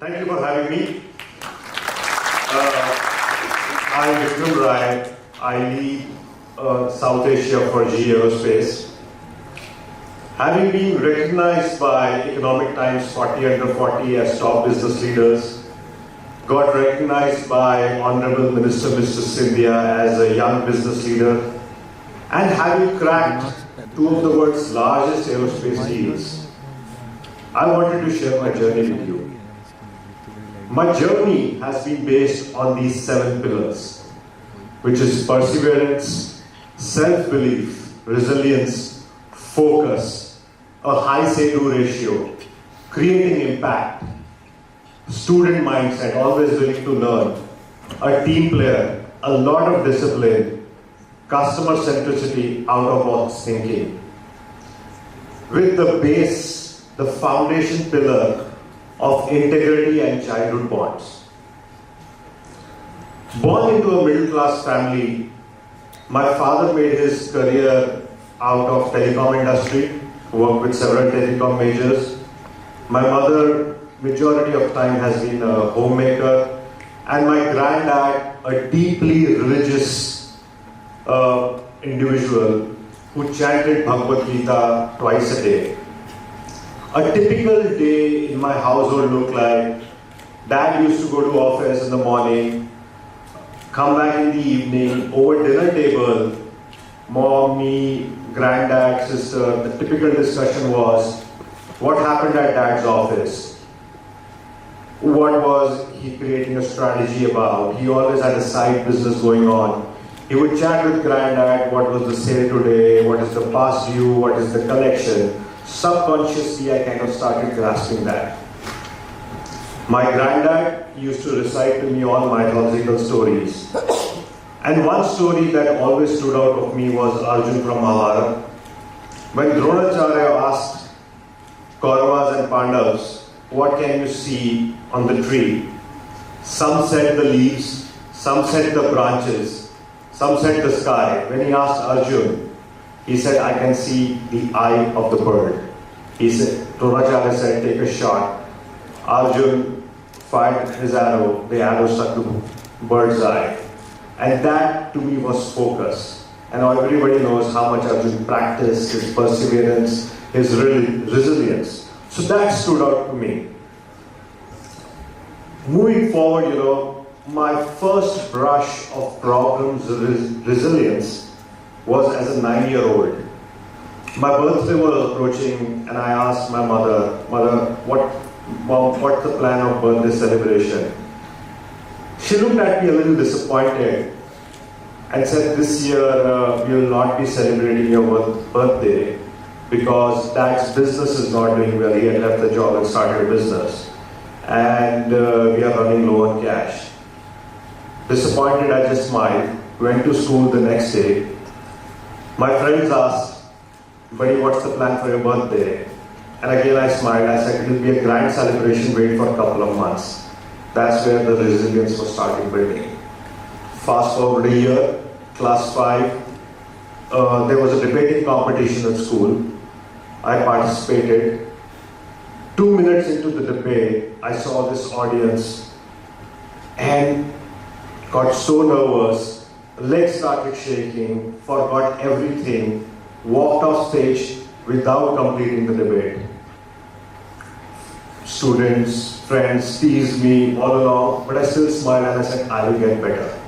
Thank you for having me. I'm Vikram. I lead South Asia for GE Aerospace. Having been recognized by Economic Times 40 Under 40 as top business leaders, got recognized by Honorable Minister Mr. Scindia as a young business leader, and having cracked two of the world's largest aerospace deals, I wanted to share my journey with you. My journey has been based on these 7 pillars, which is perseverance, self-belief, resilience, focus, a high say-do ratio, creating impact, student mindset, always willing to learn, a team player, a lot of discipline, customer centricity, out-of-box thinking. With the base, the foundation pillar of integrity and childhood bonds. Born into a middle-class family, my father made his career out of telecom industry, worked with several telecom majors. My mother, majority of time, has been a homemaker, and my granddad, a deeply religious individual who chanted Bhagavad Gita twice a day. A typical day in my household looked like, Dad used to go to office in the morning, come back in the evening, over dinner table, mom, me, granddad, sister, the typical discussion was, what happened at Dad's office? What was he creating a strategy about? He always had a side business going on. He would chat with granddad, what was the sale today, what is the past due, what is the collection. Subconsciously, I kind of started grasping that. My granddad used to recite to me all mythological stories. And one story that always stood out of me was Arjun from Mahabharata. When Dronacharya asked Kauravas and Pandavas, what can you see on the tree? Some said the leaves, some said the branches, some said the sky. When he asked Arjun, he said, I can see the eye of the bird. He said, Dronacharya said, take a shot. Arjun fired his arrow, the arrow struck the bird's eye. And that to me was focus. And everybody knows how much Arjun practiced, his perseverance, his resilience. So that stood out to me. Moving forward, my first brush of problems resilience was as a 9-year-old. My birthday was approaching, and I asked my mother, what's the plan of birthday celebration? She looked at me a little disappointed and said, this year we will not be celebrating your birthday because Dad's business is not doing well. He had left the job and started a business. And we are running low on cash. Disappointed, I just smiled, went to school the next day. My friends asked, buddy, what's the plan for your birthday? And again I smiled. I said, it will be a grand celebration, wait for a couple of months. That's where the resilience was starting building. Fast forward a year, class 5, there was a debating competition at school. I participated. 2 minutes into the debate, I saw this audience and got so nervous. Legs started shaking, forgot everything, walked off stage without completing the debate. Students, friends teased me all along, but I still smiled and I said, I will get better.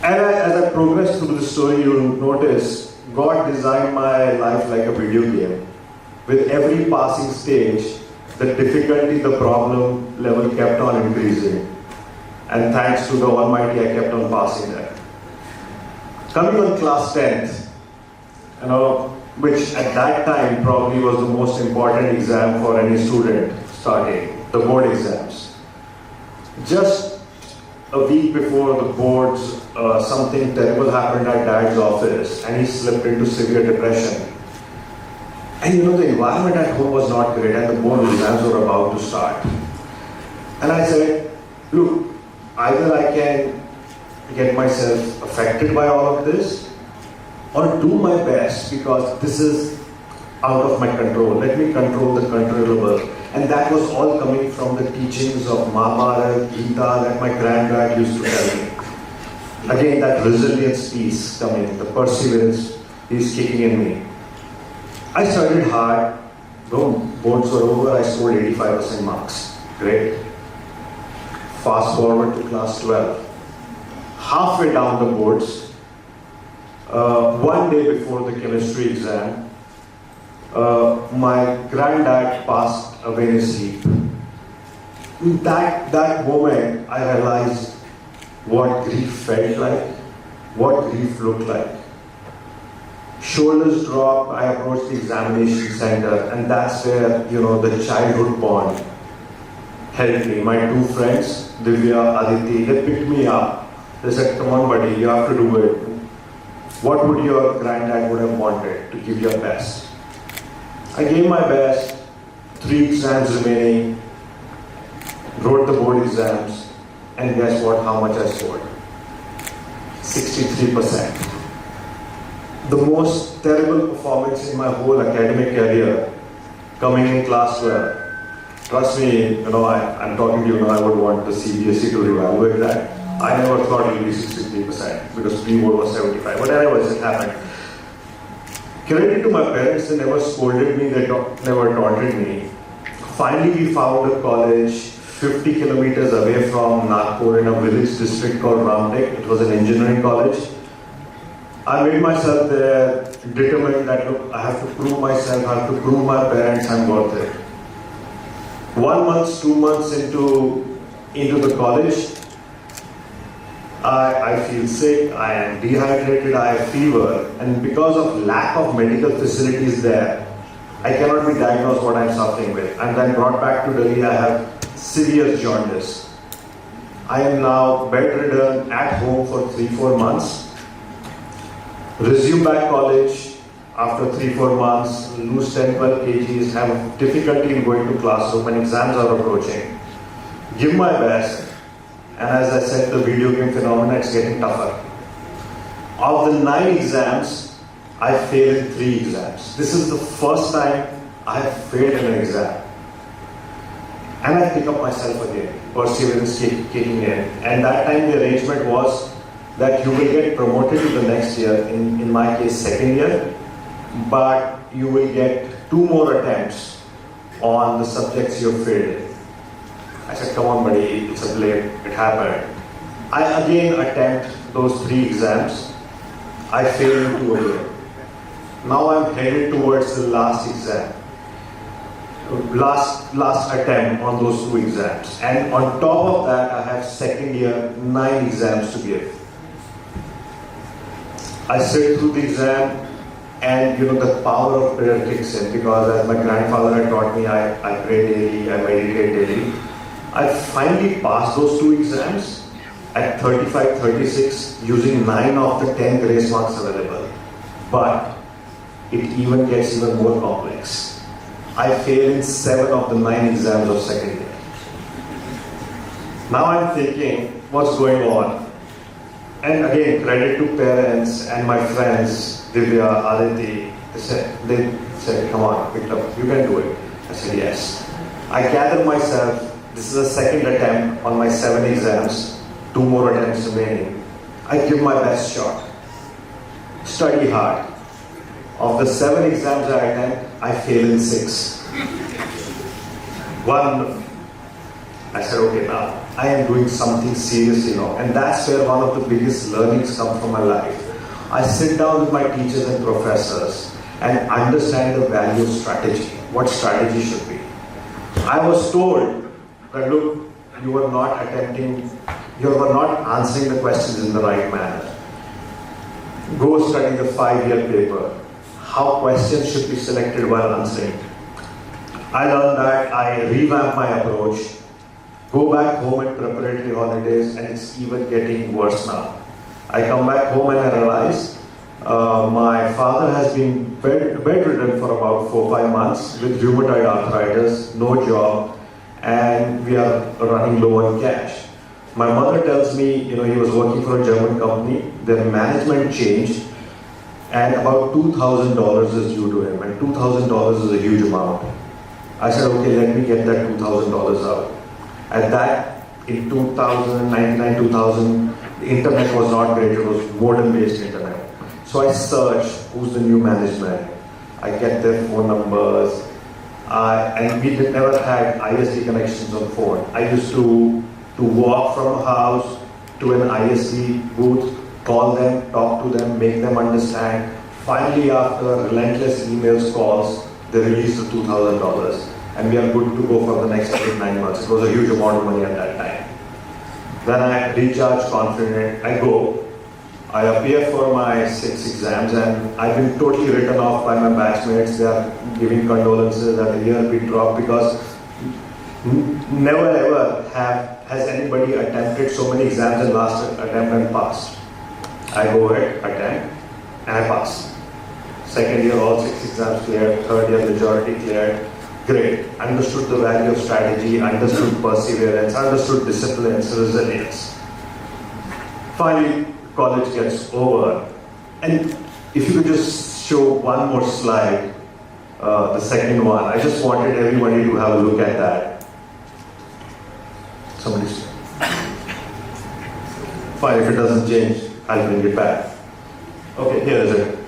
And as I progressed through the story, you'll notice God designed my life like a video game. With every passing stage, the difficulty, the problem level kept on increasing. And thanks to the Almighty, I kept on passing that. Coming on class 10th, which at that time probably was the most important exam for any student starting, the board exams. Just a week before the boards, something terrible happened at Dad's office and he slipped into severe depression. And the environment at home was not great and the board exams were about to start. And I said, look, either I can get myself affected by all of this or do my best because this is out of my control. Let me control the controllable. And that was all coming from the teachings of Mahabharata, Gita that my granddad used to tell me. Again, that resilience piece coming, the perseverance is kicking in me. I studied hard. Boards were over, I scored 85% marks. Great. Fast forward to class 12. Halfway down the boards, one day before the chemistry exam, my granddad passed away in his sleep. In that moment, I realized what grief felt like, what grief looked like. Shoulders dropped, I approached the examination center, and that's where, the childhood bond helped me. My two friends, Divya, Aditi, they picked me up. They said, come on buddy, you have to do it. What would your granddad would have wanted? To give your best. I gave my best, 3 exams remaining, wrote the board exams, and guess what, how much I scored? 63%. The most terrible performance in my whole academic career, coming in class 12. Trust me, I'm talking to you now, I would want the CBSE to evaluate that. I never thought it would be 63% because pre-board was 75, but anyways, it happened. Credit to my parents, they never scolded me, they never taunted me. Finally, we found a college 50 kilometers away from Nagpur in a village district called Ramtek. It was an engineering college. I made myself there, determined that look, I have to prove myself, I have to prove my parents I'm worth it. 1 month, 2 months into the college, I feel sick, I am dehydrated, I have fever, and because of lack of medical facilities there, I cannot be diagnosed what I'm suffering with. I'm then brought back to Delhi, I have severe jaundice. I am now bedridden at home for 3-4 months. Resume back college after 3-4 months, lose 10-12 kgs, have difficulty in going to classroom and exams are approaching. Give my best, and as I said, the video game phenomena, it's getting tougher. Of the 9 exams, I failed in 3 exams. This is the first time I have failed in an exam. And I pick up myself again, perseverance kicking in. And that time the arrangement was that you will get promoted to the next year, in my case, second year, but you will get 2 more attempts on the subjects you failed in. I said, come on buddy, it's a blame, it happened. I again attempt those 3 exams. I failed in 2 again. Now I'm headed towards the last exam. Last attempt on those 2 exams. And on top of that, I have second year 9 exams to give. I sit through the exam, and the power of prayer kicks in, because as my grandfather had taught me, I pray daily, I meditate daily. I finally passed those 2 exams at 35-36 using 9 of the 10 grace marks available. But it even gets even more complex. I failed in 7 of the 9 exams of second year. Now I'm thinking, what's going on? And again, credit to parents and my friends, Divya, Aditi. They said, come on, Vikram, you can do it. I said, yes. I gathered myself. This is the second attempt on my 7 exams, 2 more attempts remaining. I give my best shot. Study hard. Of the 7 exams I attempt, I fail in 6. One, I said, okay, now I am doing something serious, and that's where one of the biggest learnings come from my life. I sit down with my teachers and professors and understand the value of strategy, what strategy should be. I was told that, look, you were not answering the questions in the right manner. Go study the 5-year paper, how questions should be selected while answering. I learned that, I revamped my approach. Go back home at preparatory holidays, and it's even getting worse now. I come back home and I realize my father has been bedridden for about 4-5 months with rheumatoid arthritis, no job, and we are running low on cash. My mother tells me, he was working for a German company, their management changed, and about $2,000 is due to him, and $2,000 is a huge amount. I said, okay, let me get that $2,000 out. At that, in 2099, 2000, the internet was not great, it was modem-based internet. So I searched who's the new management. I get their phone numbers. And we never had ISD connections on phone. I used to walk from a house to an ISD booth, call them, talk to them, make them understand. Finally, after relentless emails, calls, they released the $2,000. And we are good to go for the next 8-9 months. It was a huge amount of money at that time. Then I recharge confident, I go. I appear for my 6 exams and I've been totally written off by my batchmates. They are giving condolences that the year we dropped because never ever has anybody attempted so many exams and last attempt and passed. I go ahead, attempt, and I pass. Second year, all 6 exams cleared. Third year, majority cleared. Great. Understood the value of strategy, understood perseverance, understood disciplines, resilience. Finally, college gets over. And if you could just show one more slide, the second one. I just wanted everybody to have a look at that. Somebody say. Fine, if it doesn't change, I'll bring it back. Okay, here is it.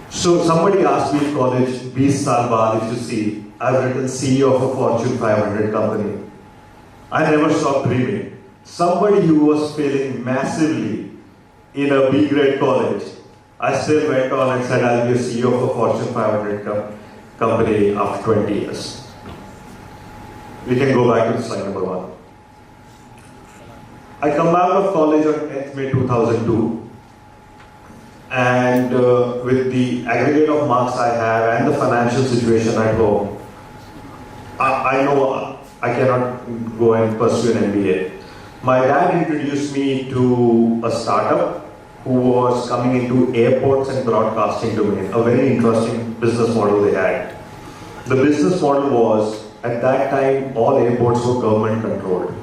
So somebody asked me in college, 20 saal baad, if you see, I've written CEO of a Fortune 500 company. I never stopped dreaming. Somebody who was failing massively in a B grade college, I still went on and said I'll be a CEO of a Fortune 500 company after 20 years. We can go back to slide number 1. I come out of college on 10th May 2002. And with the aggregate of marks I have and the financial situation at home, I know I cannot go and pursue an MBA. My dad introduced me to a startup who was coming into airports and broadcasting domain, a very interesting business model they had. The business model was, at that time, all airports were government controlled.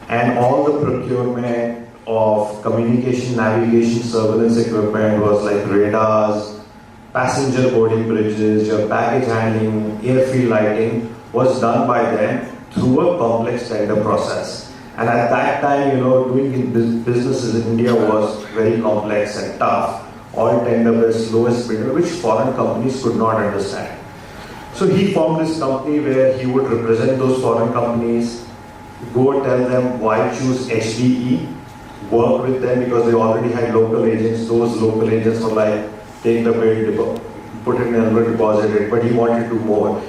And all the procurement of communication, navigation, surveillance equipment was like radars, passenger boarding bridges, your baggage handling, airfield lighting was done by them through a complex tender process. And at that time, doing businesses in India was very complex and tough. All tender-based, lowest bidder, which foreign companies could not understand. So he formed this company where he would represent those foreign companies, go tell them why choose HDE, work with them because they already had local agents. Those local agents were like, take the bill, put it in envelope, deposit it, but he wanted to do more.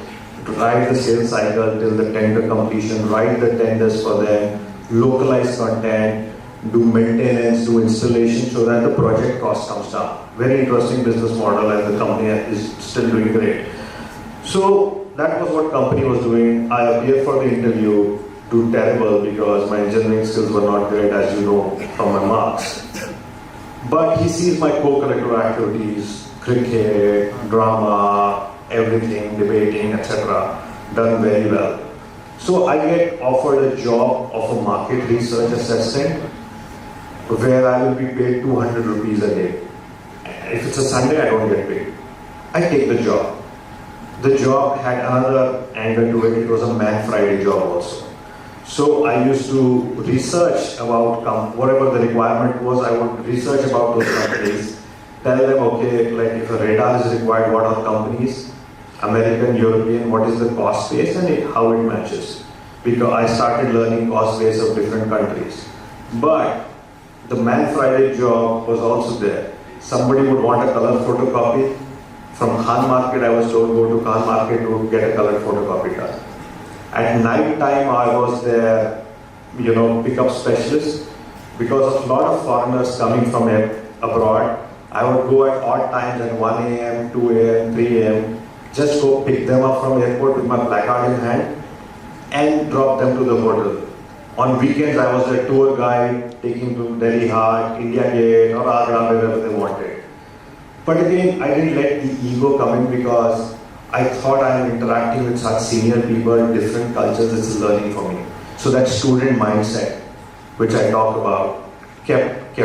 To ride the sales cycle till the tender completion, write the tenders for them, localize content, do maintenance, do installation so that the project cost comes down. Very interesting business model and the company is still doing great. So that was what company was doing. I appeared for the interview, do terrible because my engineering skills were not great, as you know from my marks. But he sees my co-curricular activities, cricket, drama, everything, debating, etc., done very well. So I get offered a job of a market research assistant where I will be paid 200 rupees a day. If it's a Sunday, I don't get paid. I take the job. The job had another angle to it. It was a Man Friday job also. So I used to research about whatever the requirement was. I would research about those companies, tell them, okay, like if a radar is required, what are companies? American, European, what is the cost base and how it matches. Because I started learning cost base of different countries. But the Man Friday job was also there. Somebody would want a color photocopy. From Khan Market, I was told go to Khan Market to get a colored photocopy done. At night time, I was there, pickup specialist. Because of a lot of foreigners coming from abroad, I would go at odd times at 1 a.m., 2 a.m., 3 a.m., just go pick them up from airport with my placard in hand and drop them to the hotel. On weekends, I was a tour guide, taking to Delhi Hat, India Gate, or Agra, wherever they wanted. But again, I didn't let the ego come in because I thought I am interacting with such senior people, different cultures, this is learning for me. So that student mindset, which I talked about, kept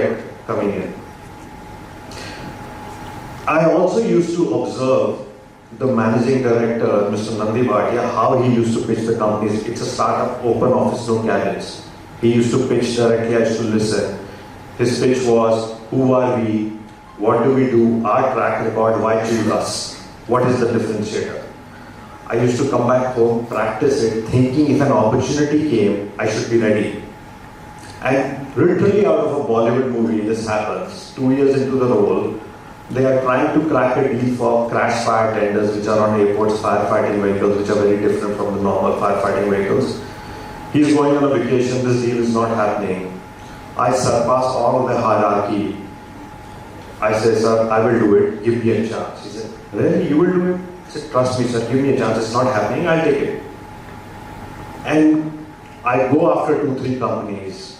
coming in. I also used to observe the managing director, Mr. Nandi Bhatia, how he used to pitch the companies. It's a startup, open office, no cabins. He used to pitch directly, I used to listen. His pitch was, who are we? What do we do? Our track record, why choose us? What is the differentiator? I used to come back home, practice it, thinking if an opportunity came, I should be ready. And literally out of a Bollywood movie, this happens. 2 years into the role, they are trying to crack a deal for crash fire tenders, which are on airports, firefighting vehicles, which are very different from the normal firefighting vehicles. He's going on a vacation, this deal is not happening. I surpass all of the hierarchy. I say, sir, I will do it, give me a chance. He said, really, you will do it? I said, trust me, sir, give me a chance, it's not happening, I'll take it. And I go after 2-3 companies.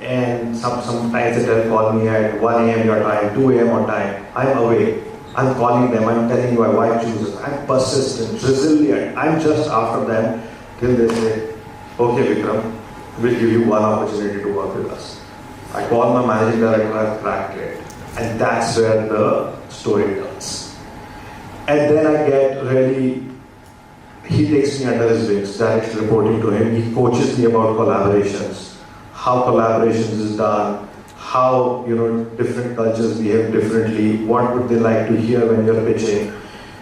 And sometimes they'll call me at 1 a.m. your time, 2 a.m. your time. I'm away. I'm calling them. I'm telling you my wife chooses. I'm persistent, resilient. I'm just after them till they say, okay, Vikram, we'll give you one opportunity to work with us. I call my managing director, I've cracked it. And that's where the story turns. And then I get really, he takes me under his wings, directly reporting to him. He coaches me about collaborations. How collaborations is done, how different cultures behave differently, what would they like to hear when you're pitching.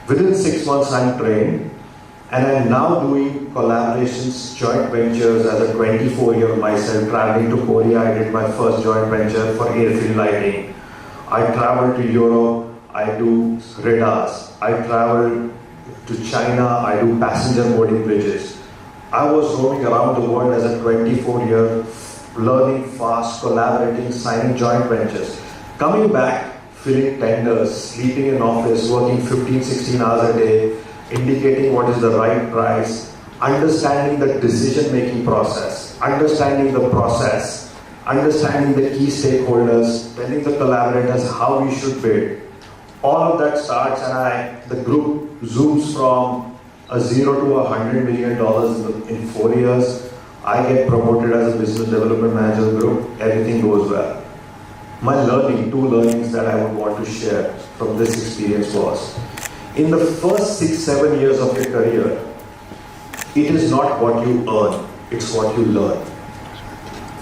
Within 6 months I'm trained, and I'm now doing collaborations, joint ventures as a 24-year myself, traveling to Korea. I did my first joint venture for airfield lighting. I travel to Europe, I do radars. I travel to China, I do passenger boarding bridges. I was roaming around the world as a 24-year, learning fast, collaborating, signing joint ventures. Coming back, filling tenders, sleeping in office, working 15, 16 hours a day, indicating what is the right price, understanding the decision-making process, understanding the process, understanding the key stakeholders, telling the collaborators how we should bid. All of that starts and the group zooms from a 0 to $100 million in 4 years. I get promoted as a business development manager of the group, everything goes well. My learning, 2 learnings that I would want to share from this experience was, in the first 6-7 years of your career, it is not what you earn, it's what you learn.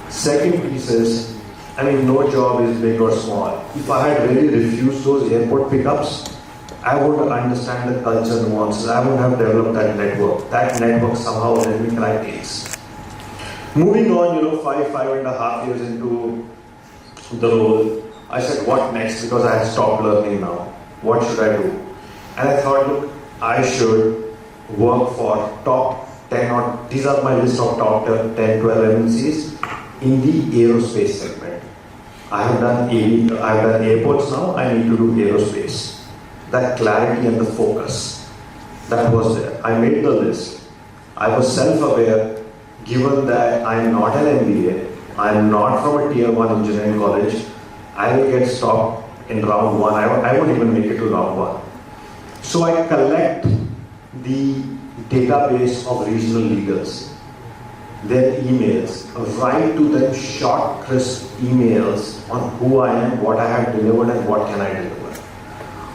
Second piece is, no job is big or small. If I had really refused those airport pickups, I wouldn't understand the culture nuances, I wouldn't have developed that network. That network somehow let me crack deals. Moving on, 5.5 years into the role, I said, what next? Because I had stopped learning now. What should I do? And I thought, look, I should work for top 10 or these are my list of top 10, 12 MNCs in the aerospace segment. I have done airports now, I need to do aerospace. That clarity and the focus, that was there. I made the list. I was self-aware. Given that I'm not an MBA, I'm not from a tier 1 engineering college, I will get stopped in round 1. I won't even make it to round 1. So I collect the database of regional leaders, their emails, write to them short, crisp emails on who I am, what I have delivered and what can I deliver.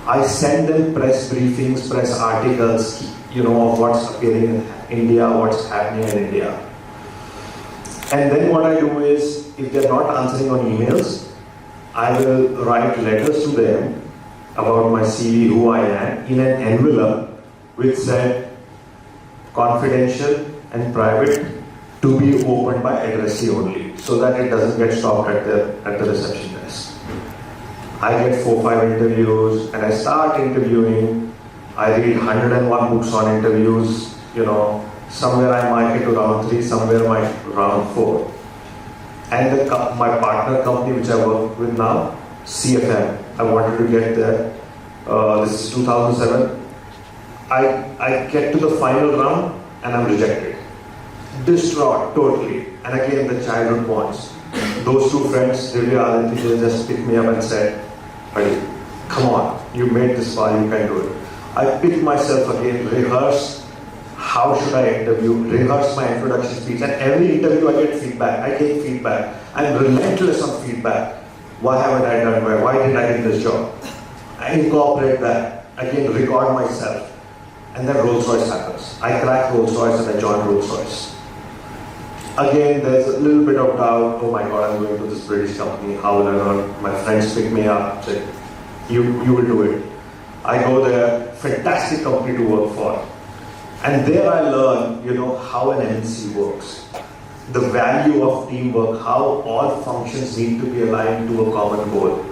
I send them press briefings, press articles, of what's appearing in India, what's happening in India. And then what I do is, if they're not answering on emails, I will write letters to them about my CV, who I am, in an envelope which said confidential and private, to be opened by addressee only, so that it doesn't get stopped at the reception desk. I get 4-5 interviews and I start interviewing. I read 101 books on interviews, somewhere I might get to round 3, somewhere round 4. And my partner company which I work with now, CFM, I wanted to get there. This is 2007. I get to the final round and I'm rejected. Distraught, totally. And again, the childhood bonds. Those 2 friends, Divya, Aditi, they just picked me up and said, "Buddy, come on, you made this far, you can do it." I picked myself again, rehearse. How should I interview? Rehearse my introduction speech. And every interview I get feedback. I take feedback. I'm relentless on feedback. Why haven't I done well? Why didn't I get this job? I incorporate that. again, record myself. And then Rolls-Royce happens. I crack Rolls-Royce and I join Rolls-Royce. Again, there's a little bit of doubt. Oh my God, I'm going to this British company. How will I learn? My friends pick me up, say, you will do it. I go there, fantastic company to work for. And there I learn, how an MNC works. The value of teamwork, how all functions need to be aligned to a common goal.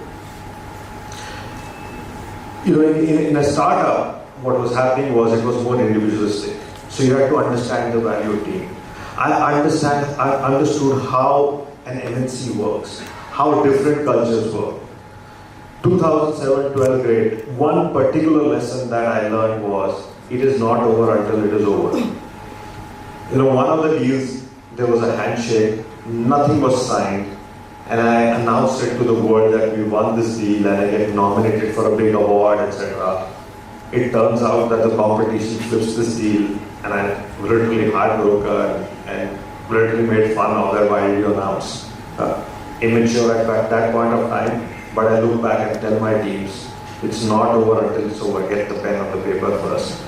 In a startup, what was happening was it was more individualistic. So you had to understand the value of team. I understood how an MNC works, how different cultures work. 2007, 12th grade, one particular lesson that I learned was, it is not over until it is over. One of the deals, there was a handshake, nothing was signed, and I announced it to the world that we won this deal and I get nominated for a big award, etc. It turns out that the competition flips this deal, and I'm literally heartbroken and literally made fun of that while you announce. Immature at that point of time, but I look back and tell my teams, it's not over until it's over. Get the pen on the paper first.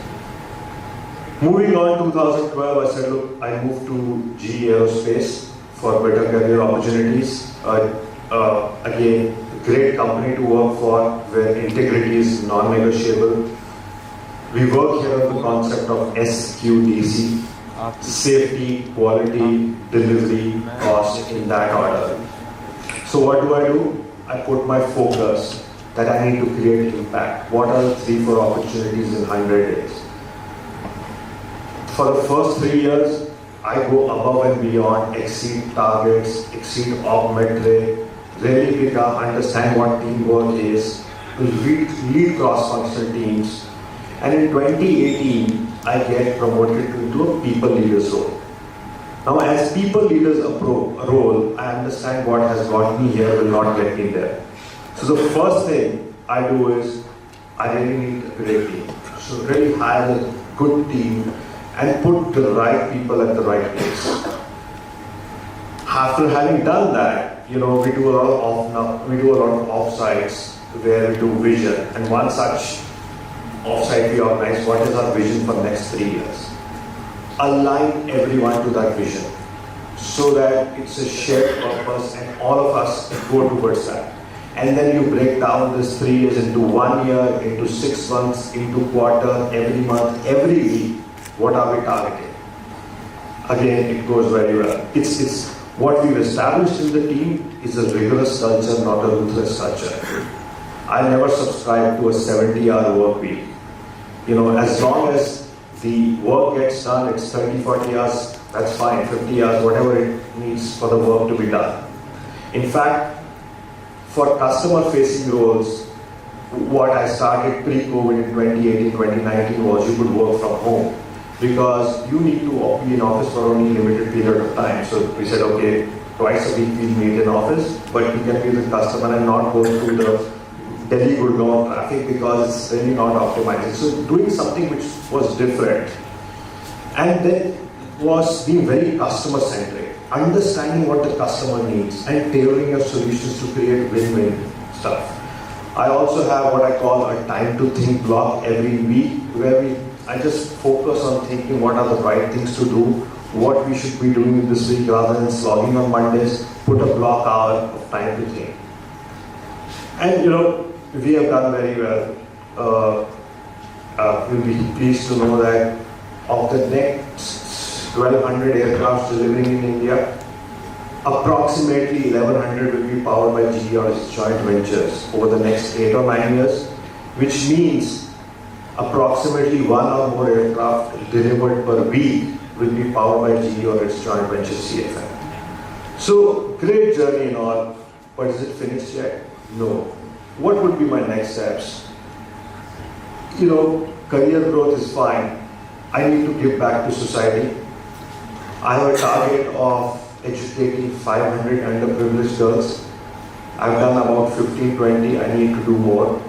Moving on, 2012, I said, look, I moved to GE Aerospace for better career opportunities. Again, great company to work for, where integrity is non-negotiable. We work here on the concept of SQDC, safety, quality, delivery, cost, in that order. So what do? I put my focus that I need to create impact. What are the 3-4 opportunities in 100 days? For the first 3 years, I go above and beyond, exceed targets, exceed op metric, really understand what teamwork is, lead cross-functional teams. And in 2018, I get promoted into a people leader's role. Now, as people leader's role, I understand what has got me here will not get me there. So the first thing I do is, I really need a great team. So really hire a good team and put the right people at the right place. After having done that, we do a lot of offsites where we do vision. And one such offsite we organize, what is our vision for the next 3 years? Align everyone to that vision so that it's a shared purpose and all of us go towards that. And then you break down this 3 years into 1 year, into 6 months, into quarter, every month, every week. What are we targeting? Again, it goes very well. It's what we've established in the team is a rigorous culture, not a ruthless culture. I never subscribe to a 70-hour work week. As long as the work gets done, it's 30, 40 hours, that's fine, 50 hours, whatever it needs for the work to be done. In fact, for customer-facing roles, what I started pre-COVID in 2018, 2019 was you could work from home because you need to be in office for only a limited period of time. So we said, okay, twice a week we meet in office, but we can be with the customer and not go through the Delhi-Gurgaon traffic because it's really not optimized. So doing something which was different. And then was being very customer-centric, understanding what the customer needs and tailoring your solutions to create win-win stuff. I also have what I call a time to think block every week where I just focus on thinking what are the right things to do, what we should be doing this week rather than slogging on Mondays, put a block hour of time to think. And we have done very well. We'll be pleased to know that of the next 1,200 aircraft delivering in India, approximately 1,100 will be powered by GE or its joint ventures over the next 8 or 9 years, which means approximately 1 or more aircraft delivered per week will be powered by GE or its joint venture CFM. So, great journey and all, but is it finished yet? No. What would be my next steps? Career growth is fine. I need to give back to society. I have a target of educating 500 underprivileged girls. I've done about 15, 20. I need to do more.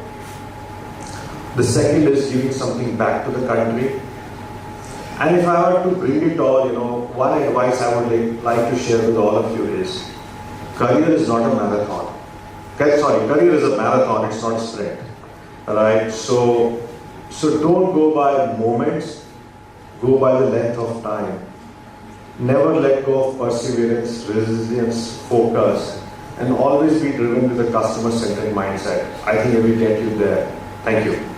The second is giving something back to the country. And if I were to bring it all, one advice I would like to share with all of you is, career is not a marathon. Career is a marathon, it's not a sprint. Right? So So don't go by moments, go by the length of time. Never let go of perseverance, resilience, focus, and always be driven with a customer-centric mindset. I think it will get you there. Thank you.